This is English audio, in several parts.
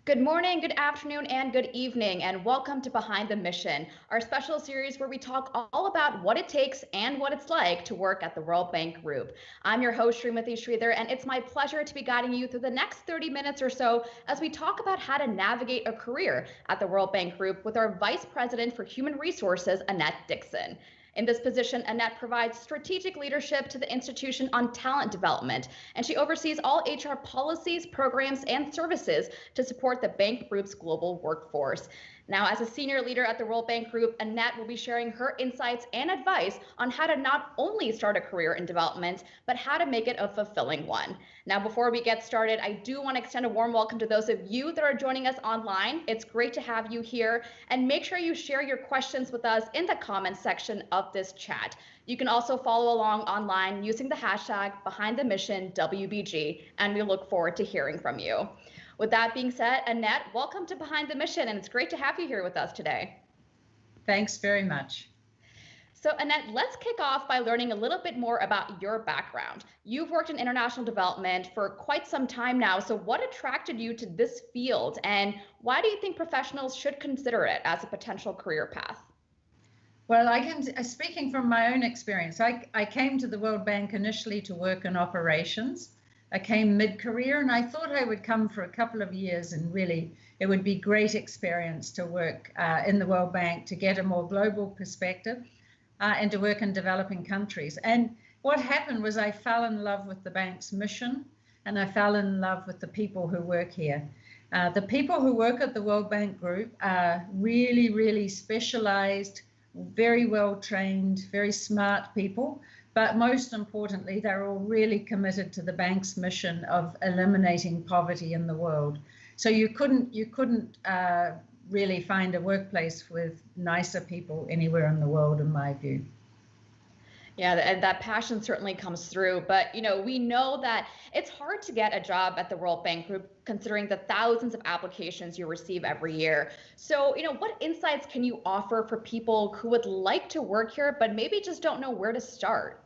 Good morning, good afternoon, and good evening, and welcome to Behind the Mission, our special series where we talk all about what it takes and what it's like to work at the World Bank Group. I'm your host, Srimati Sridhar, and it's my pleasure to be guiding you through the next 30 minutes or so as we talk about how to navigate a career at the World Bank Group with our Vice President for Human Resources, Annette Dixon. In this position, Annette provides strategic leadership to the institution on talent development, and she oversees all HR policies, programs, and services to support the bank group's global workforce. Now, as a senior leader at the World Bank Group, Annette will be sharing her insights and advice on how to not only start a career in development, but how to make it a fulfilling one. Now, before we get started, I do want to extend a warm welcome to those of you that are joining us online. It's great to have you here, and make sure you share your questions with us in the comments section of this chat. You can also follow along online using the hashtag BehindTheMissionWBG, and we look forward to hearing from you. With that being said, Annette, welcome to Behind the Mission, and it's great to have you here with us today. Thanks very much. So Annette, let's kick off by learning a little bit more about your background. You've worked in international development for quite some time now, so what attracted you to this field, and why do you think professionals should consider it as a potential career path? Well, speaking from my own experience, I came to the World Bank initially to work in operations. I came mid-career and I thought I would come for a couple of years, and really it would be great experience to work in the World Bank to get a more global perspective and to work in developing countries. And what happened was I fell in love with the bank's mission, and I fell in love with the people who work here. The people who work at the World Bank Group are really, really specialized, very well trained, very smart people. But most importantly, they're all really committed to the bank's mission of eliminating poverty in the world. So you couldn't really find a workplace with nicer people anywhere in the world, in my view. Yeah, and that passion certainly comes through. But, we know that it's hard to get a job at the World Bank Group considering the thousands of applications you receive every year. So, what insights can you offer for people who would like to work here, but maybe just don't know where to start?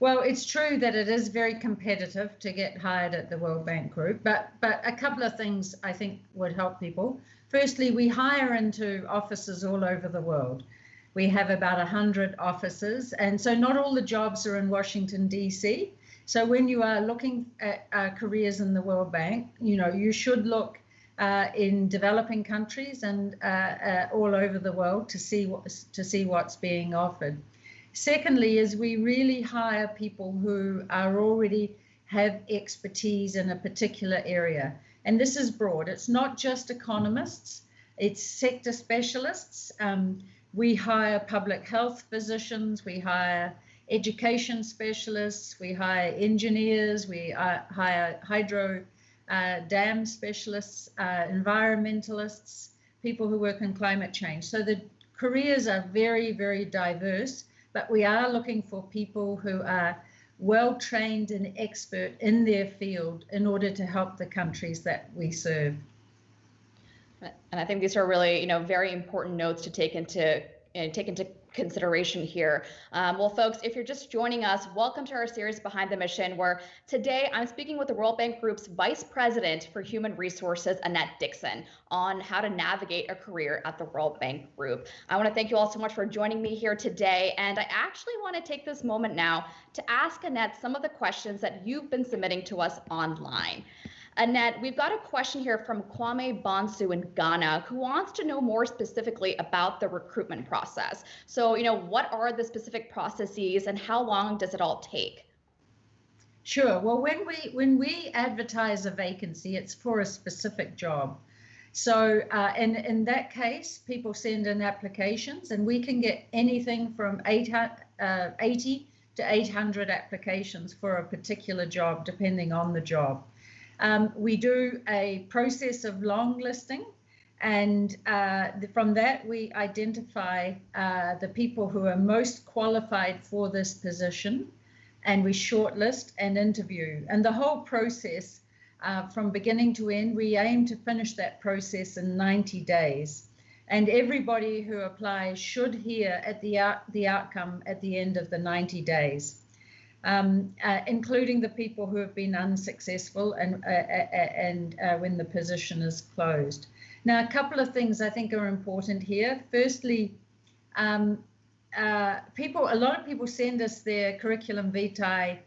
Well, it's true that it is very competitive to get hired at the World Bank Group, but a couple of things I think would help people. Firstly, we hire into offices all over the world. We have about 100 offices, and so not all the jobs are in Washington, D.C. So when you are looking at careers in the World Bank, you should look in developing countries and all over the world to see what's being offered. Secondly, is we really hire people who are already have expertise in a particular area. And this is broad. It's not just economists, it's sector specialists. We hire public health physicians, we hire education specialists, we hire engineers, we hire hydro dam specialists, environmentalists, people who work in climate change. So the careers are very, very diverse. But we are looking for people who are well trained and expert in their field in order to help the countries that we serve. And I think these are really, very important notes to take into consideration here. Well, folks, if you're just joining us, welcome to our series Behind the Mission, where today I'm speaking with the World Bank Group's Vice President for Human Resources, Annette Dixon, on how to navigate a career at the World Bank Group. I want to thank you all so much for joining me here today, and I actually want to take this moment now to ask Annette some of the questions that you've been submitting to us online. Annette, we've got a question here from Kwame Bonsu in Ghana, who wants to know more specifically about the recruitment process. So, what are the specific processes and how long does it all take? Sure. Well, when we advertise a vacancy, it's for a specific job. So in that case, people send in applications, and we can get anything from 80 to 800 applications for a particular job, depending on the job. We do a process of long listing, and from that we identify the people who are most qualified for this position, and we shortlist and interview. And the whole process, from beginning to end, we aim to finish that process in 90 days. And everybody who applies should hear at the outcome at the end of the 90 days. including the people who have been unsuccessful and when the position is closed. Now, a couple of things I think are important here. Firstly, a lot of people send us their curriculum vitae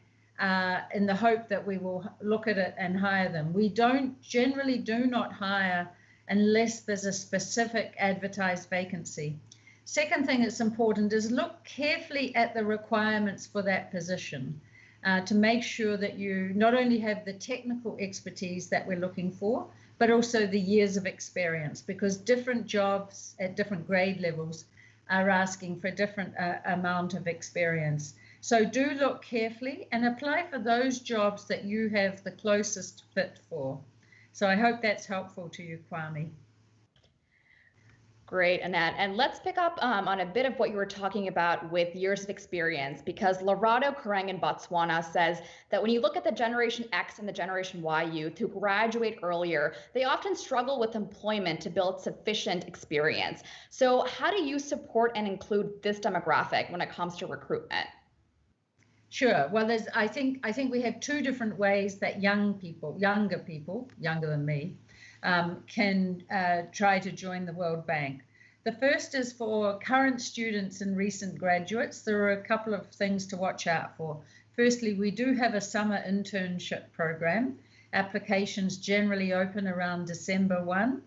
in the hope that we will look at it and hire them. We generally do not hire unless there's a specific advertised vacancy. Second thing that's important is look carefully at the requirements for that position to make sure that you not only have the technical expertise that we're looking for, but also the years of experience, because different jobs at different grade levels are asking for a different amount of experience. So do look carefully and apply for those jobs that you have the closest fit for. So I hope that's helpful to you, Kwame. Great, Annette. And let's pick up on a bit of what you were talking about with years of experience, because Lorado Karang in Botswana says that when you look at the Generation X and the Generation Y youth who graduate earlier, they often struggle with employment to build sufficient experience. So how do you support and include this demographic when it comes to recruitment? Sure. Well, I think we have two different ways that younger people, younger than me, can try to join the World Bank. The first is for current students and recent graduates. There are a couple of things to watch out for. Firstly, we do have a summer internship program. Applications generally open around December 1,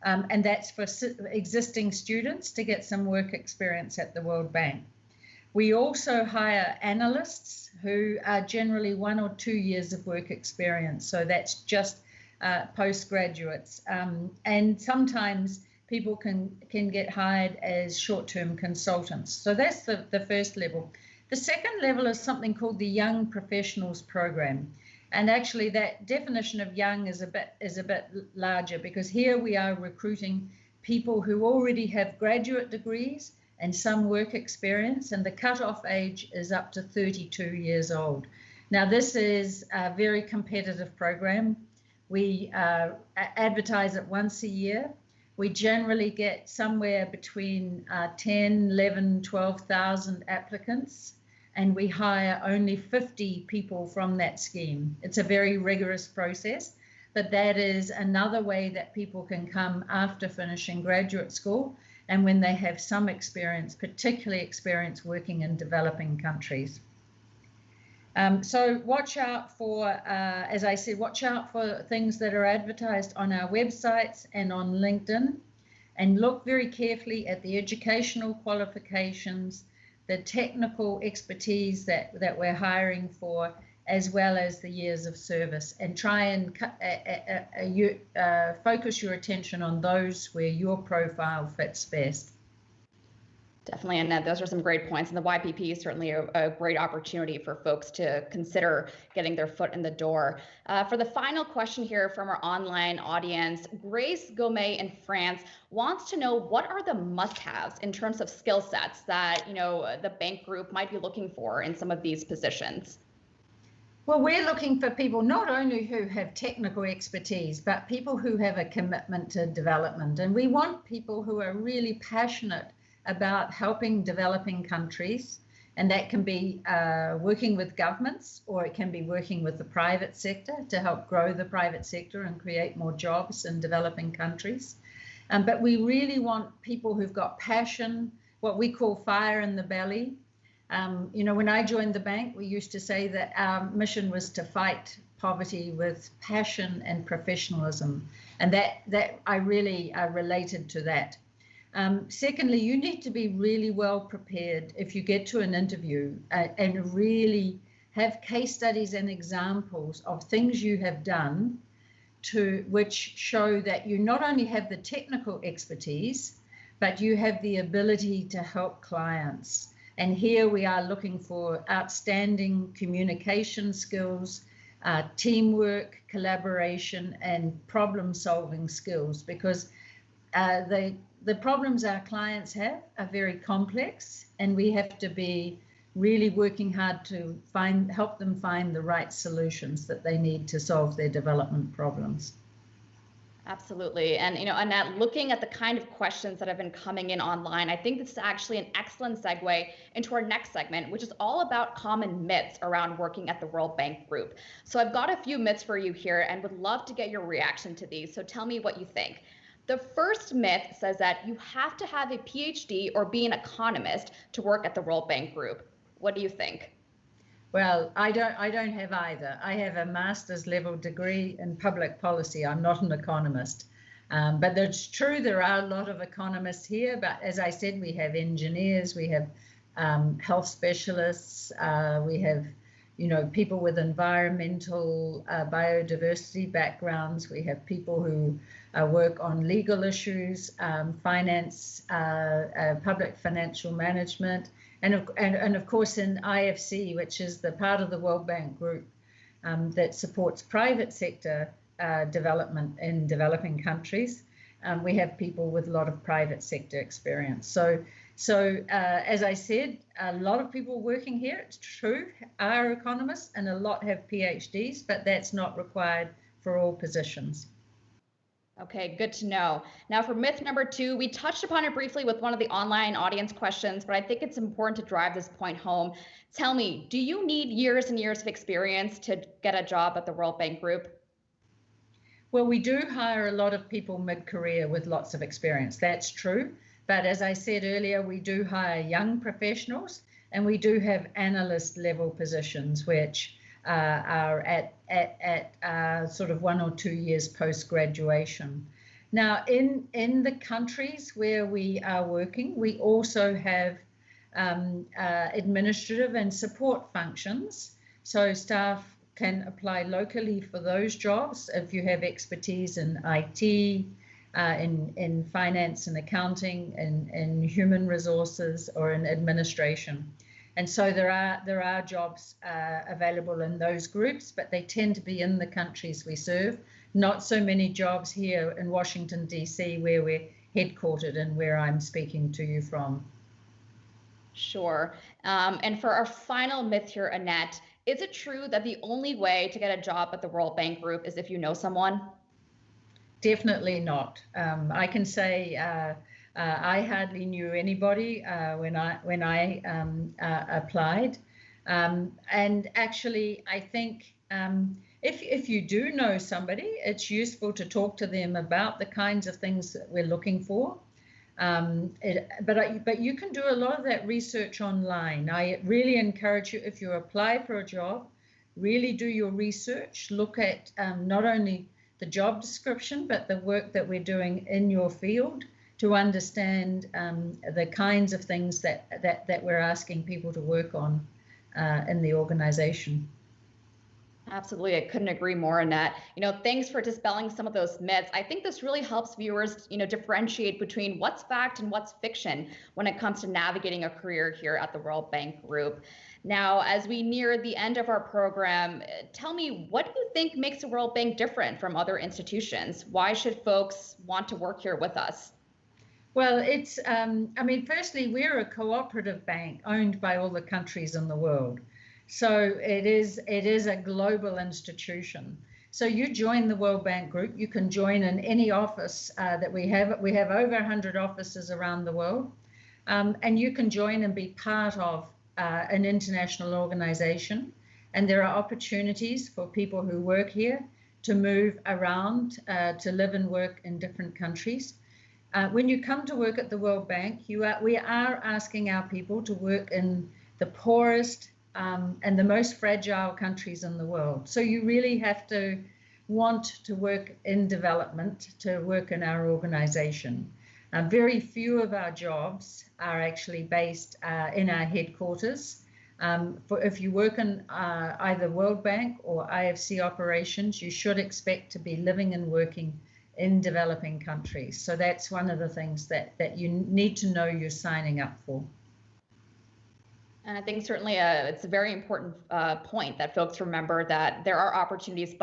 and that's for existing students to get some work experience at the World Bank. We also hire analysts who are generally 1 or 2 years of work experience. So that's just postgraduates. And sometimes people can get hired as short-term consultants. So that's the first level. The second level is something called the Young Professionals Program. And actually that definition of young is a bit larger, because here we are recruiting people who already have graduate degrees and some work experience, and the cutoff age is up to 32 years old. Now, this is a very competitive program. We advertise it once a year. We generally get somewhere between 10, 11, 12,000 applicants, and we hire only 50 people from that scheme. It's a very rigorous process, but that is another way that people can come after finishing graduate school and when they have some experience, particularly experience working in developing countries. So watch out for, as I said, watch out for things that are advertised on our websites and on LinkedIn, and look very carefully at the educational qualifications, the technical expertise that we're hiring for, as well as the years of service, and try and focus your attention on those where your profile fits best. Definitely, Annette, those are some great points. And the YPP is certainly a great opportunity for folks to consider getting their foot in the door. For the final question here from our online audience, Grace Gomez in France wants to know, what are the must-haves in terms of skill sets that the bank group might be looking for in some of these positions? Well, we're looking for people not only who have technical expertise, but people who have a commitment to development. And we want people who are really passionate about helping developing countries. And that can be working with governments, or it can be working with the private sector to help grow the private sector and create more jobs in developing countries. But we really want people who've got passion, what we call fire in the belly. When I joined the bank, we used to say that our mission was to fight poverty with passion and professionalism, and that I really related to that. Secondly, you need to be really well prepared if you get to an interview and really have case studies and examples of things you have done which show that you not only have the technical expertise, but you have the ability to help clients. And here we are looking for outstanding communication skills, teamwork, collaboration, and problem-solving skills, because the problems our clients have are very complex, and we have to be really working hard to help them find the right solutions that they need to solve their development problems. Absolutely. And, Annette, looking at the kind of questions that have been coming in online, I think this is actually an excellent segue into our next segment, which is all about common myths around working at the World Bank Group. So I've got a few myths for you here and would love to get your reaction to these. So tell me what you think. The first myth says that you have to have a PhD or be an economist to work at the World Bank Group. What do you think? Well, I don't have either. I have a master's level degree in public policy. I'm not an economist. But it's true, there are a lot of economists here. But as I said, we have engineers, we have health specialists, we have, people with environmental, biodiversity backgrounds. We have people who work on legal issues, finance, public financial management. And of course in IFC, which is the part of the World Bank Group that supports private sector development in developing countries, we have people with a lot of private sector experience. So as I said, a lot of people working here, it's true, are economists, and a lot have PhDs, but that's not required for all positions. Okay, good to know. Now for myth number 2, we touched upon it briefly with one of the online audience questions, but I think it's important to drive this point home. Tell me, do you need years and years of experience to get a job at the World Bank Group? Well, we do hire a lot of people mid-career with lots of experience. That's true. But as I said earlier, we do hire young professionals, and we do have analyst level positions, which are at sort of 1 or 2 years post-graduation. Now, in the countries where we are working, we also have administrative and support functions. So staff can apply locally for those jobs if you have expertise in IT, in finance and accounting, in human resources, or in administration. And so there are jobs available in those groups, but they tend to be in the countries we serve. Not so many jobs here in Washington, D.C., where we're headquartered and where I'm speaking to you from. Sure. And for our final myth here, Annette, is it true that the only way to get a job at the World Bank Group is if you know someone? Definitely not. I can say I hardly knew anybody when I applied, and actually I think if you do know somebody, it's useful to talk to them about the kinds of things that we're looking for. But you can do a lot of that research online. I really encourage you, if you apply for a job, really do your research. Look at not only the job description, but the work that we're doing in your field to understand the kinds of things that we're asking people to work on in the organization. Absolutely. I couldn't agree more, Annette. Thanks for dispelling some of those myths. I think this really helps viewers, differentiate between what's fact and what's fiction when it comes to navigating a career here at the World Bank Group. Now, as we near the end of our program, tell me, what do you think makes the World Bank different from other institutions? Why should folks want to work here with us? Well, it's, firstly, we're a cooperative bank owned by all the countries in the world. So it is a global institution. So you join the World Bank Group, you can join in any office that we have. We have over 100 offices around the world, and you can join and be part of an international organization. And there are opportunities for people who work here to move around, to live and work in different countries. When you come to work at the World Bank, we are asking our people to work in the poorest and the most fragile countries in the world. So you really have to want to work in development to work in our organization. Very few of our jobs are actually based in our headquarters. If you work in either World Bank or IFC operations, you should expect to be living and working in developing countries. So that's one of the things that you need to know you're signing up for. And I think certainly it's a very important point that folks remember that there are opportunities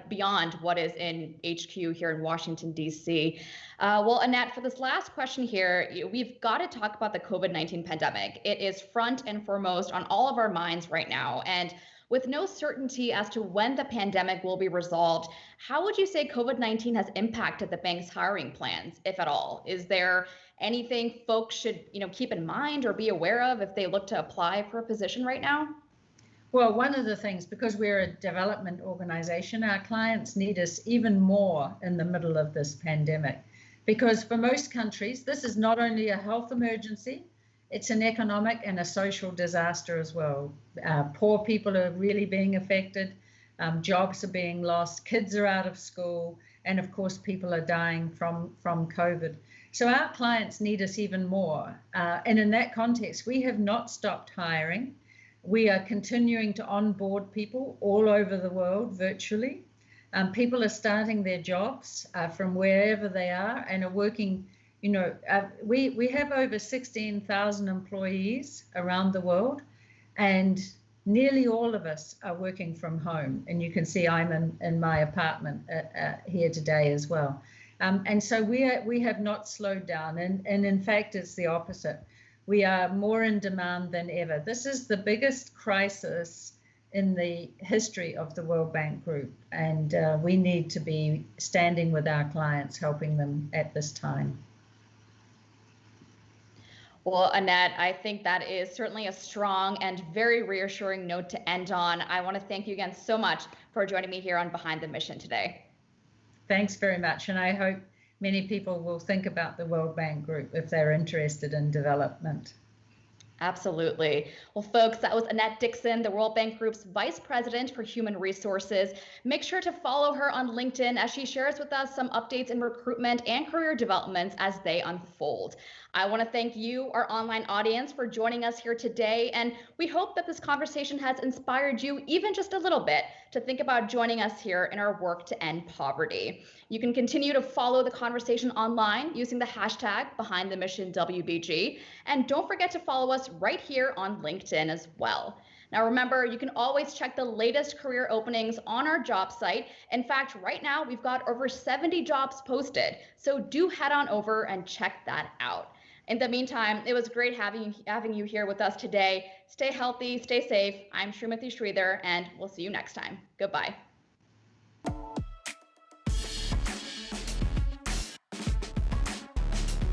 beyond what is in HQ here in Washington, D.C. Well, Annette, for this last question here, we've got to talk about the COVID-19 pandemic. It is front and foremost on all of our minds right now. And with no certainty as to when the pandemic will be resolved, how would you say COVID-19 has impacted the bank's hiring plans, if at all? Is there anything folks should, keep in mind or be aware of if they look to apply for a position right now? Well, one of the things, because we're a development organization, our clients need us even more in the middle of this pandemic. Because for most countries, this is not only a health emergency, it's an economic and a social disaster as well. Poor people are really being affected, jobs are being lost, kids are out of school, and of course, people are dying from COVID. So our clients need us even more. And in that context, we have not stopped hiring. We are continuing to onboard people all over the world virtually. People are starting their jobs from wherever they are and are working. We have over 16,000 employees around the world, and nearly all of us are working from home. And you can see I'm in my apartment here today as well. And so we have not slowed down. And in fact, it's the opposite. We are more in demand than ever. This is the biggest crisis in the history of the World Bank Group. And we need to be standing with our clients, helping them at this time. Well, Annette, I think that is certainly a strong and very reassuring note to end on. I want to thank you again so much for joining me here on Behind the Mission today. Thanks very much. And I hope many people will think about the World Bank Group if they're interested in development. Absolutely. Well, folks, that was Annette Dixon, the World Bank Group's Vice President for Human Resources. Make sure to follow her on LinkedIn as she shares with us some updates in recruitment and career developments as they unfold. I want to thank you, our online audience, for joining us here today. And we hope that this conversation has inspired you even just a little bit to think about joining us here in our work to end poverty. You can continue to follow the conversation online using the hashtag BehindTheMissionWBG. And don't forget to follow us right here on LinkedIn as well. Now, remember, you can always check the latest career openings on our job site. In fact, right now, we've got over 70 jobs posted. So do head on over and check that out. In the meantime, it was great having you here with us today. Stay healthy, stay safe. I'm Srimati Sridhar, and we'll see you next time. Goodbye.